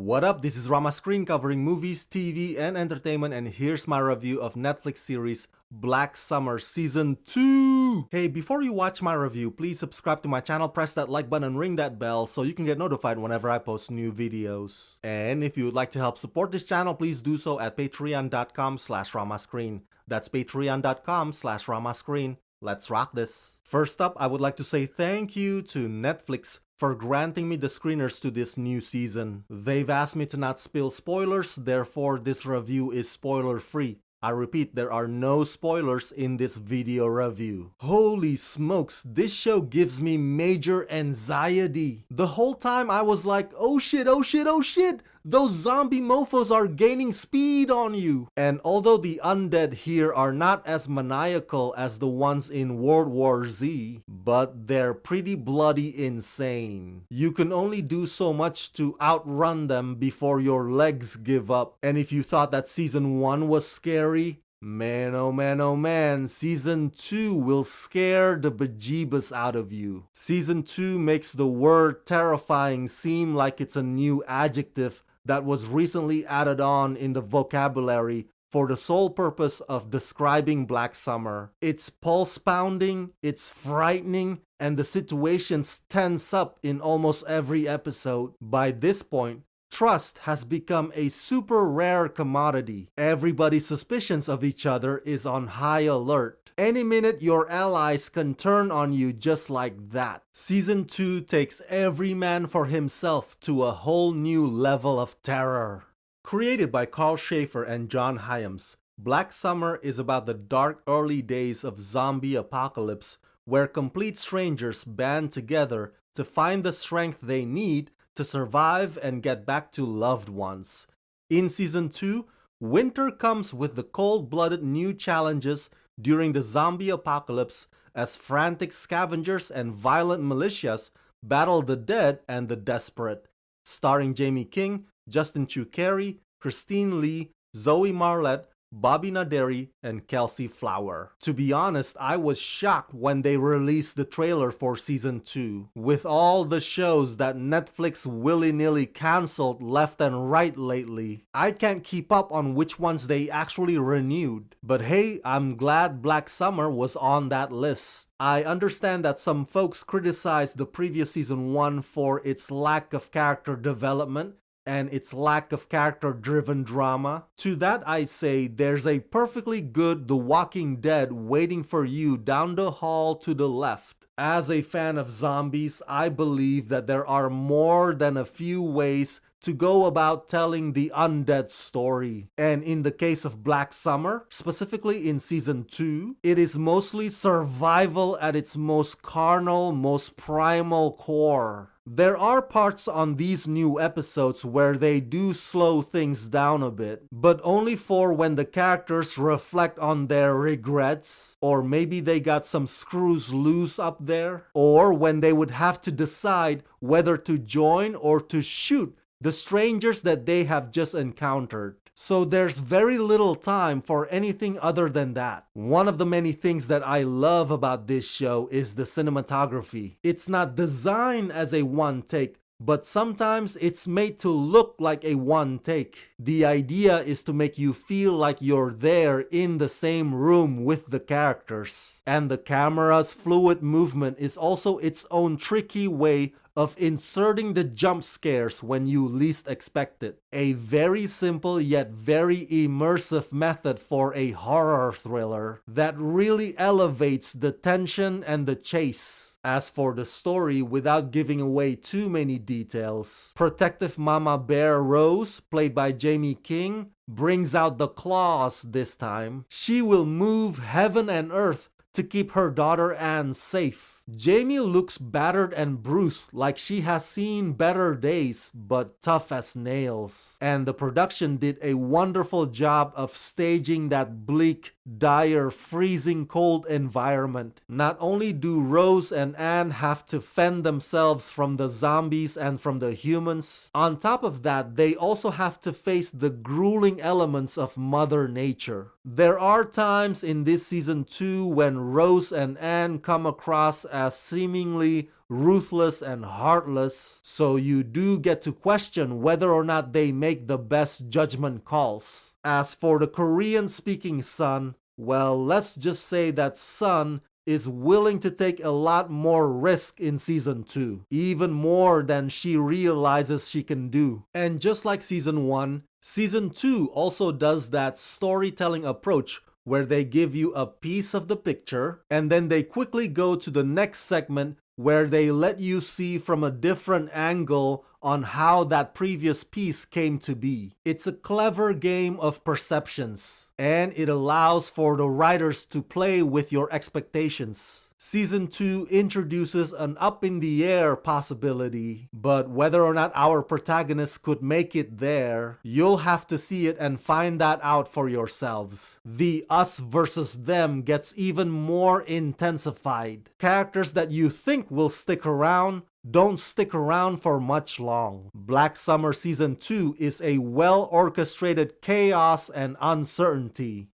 What up, this is Rama Screen covering movies, TV, and entertainment, and here's my review of Netflix series Black Summer Season 2! Hey, before you watch my review, please subscribe to my channel, press that like button, and ring that bell so you can get notified whenever I post new videos. And if you would like to help support this channel, please do so at patreon.com/ramascreen. That's patreon.com/ramascreen. Let's rock this! First up, I would like to say thank you to Netflix for granting me the screeners to this new season. They've asked me to not spill spoilers, therefore this review is spoiler free. I repeat, there are no spoilers in this video review. Holy smokes, this show gives me major anxiety. The whole time I was like, oh shit, oh shit, oh shit! Those zombie mofos are gaining speed on you! And although the undead here are not as maniacal as the ones in World War Z, but they're pretty bloody insane. You can only do so much to outrun them before your legs give up. And if you thought that Season 1 was scary, man, oh man, oh man, Season 2 will scare the bejeebus out of you. Season 2 makes the word terrifying seem like it's a new adjective that was recently added on in the vocabulary for the sole purpose of describing Black Summer. It's pulse-pounding, it's frightening, and the situations tense up in almost every episode. By this point, trust has become a super rare commodity. Everybody's suspicions of each other is on high alert. Any minute your allies can turn on you just like that. Season 2 takes every man for himself to a whole new level of terror. Created by Carl Schaefer and John Hyams, Black Summer is about the dark early days of zombie apocalypse where complete strangers band together to find the strength they need to survive and get back to loved ones. In Season 2, winter comes with the cold-blooded new challenges during the zombie apocalypse as frantic scavengers and violent militias battle the dead and the desperate. Starring Jamie King, Justin Chu Carey, Christine Lee, Zoe Marlette, Bobby Naderi, and Kelsey Flower. To be honest, I was shocked when they released the trailer for Season 2. With all the shows that Netflix willy-nilly cancelled left and right lately, I can't keep up on which ones they actually renewed. But hey, I'm glad Black Summer was on that list. I understand that some folks criticized the previous Season 1 for its lack of character development and its lack of character-driven drama. To that I say there's a perfectly good The Walking Dead waiting for you down the hall to the left. As a fan of zombies, I believe that there are more than a few ways to go about telling the undead story. And in the case of Black Summer, specifically in Season 2, it is mostly survival at its most carnal, most primal core. There are parts on these new episodes where they do slow things down a bit, but only for when the characters reflect on their regrets, or maybe they got some screws loose up there, or when they would have to decide whether to join or to shoot the strangers that they have just encountered. So there's very little time for anything other than that. One of the many things that I love about this show is the cinematography. It's not designed as a one take, but sometimes it's made to look like a one take. The idea is to make you feel like you're there in the same room with the characters. And the camera's fluid movement is also its own tricky way of inserting the jump scares when you least expect it. A very simple yet very immersive method for a horror thriller that really elevates the tension and the chase. As for the story, without giving away too many details, protective Mama Bear Rose, played by Jamie King, brings out the claws this time. She will move heaven and earth to keep her daughter Anne safe. Jamie looks battered and bruised like she has seen better days, but tough as nails. And the production did a wonderful job of staging that bleak, dire, freezing cold environment. Not only do Rose and Anne have to fend themselves from the zombies and from the humans, on top of that, they also have to face the grueling elements of Mother Nature. There are times in this Season 2 when Rose and Anne come across as seemingly ruthless and heartless, so you do get to question whether or not they make the best judgment calls. As for the Korean-speaking Sun, well, let's just say that Sun is willing to take a lot more risk in Season 2, even more than she realizes she can do. And just like Season 1, Season 2 also does that storytelling approach where they give you a piece of the picture and then they quickly go to the next segment where they let you see from a different angle on how that previous piece came to be. It's a clever game of perceptions, and it allows for the writers to play with your expectations. Season 2 introduces an up-in-the-air possibility, but whether or not our protagonist could make it there, you'll have to see it and find that out for yourselves. The us versus them gets even more intensified. Characters that you think will stick around don't stick around for much long. Black Summer Season 2 is a well-orchestrated chaos and uncertainty.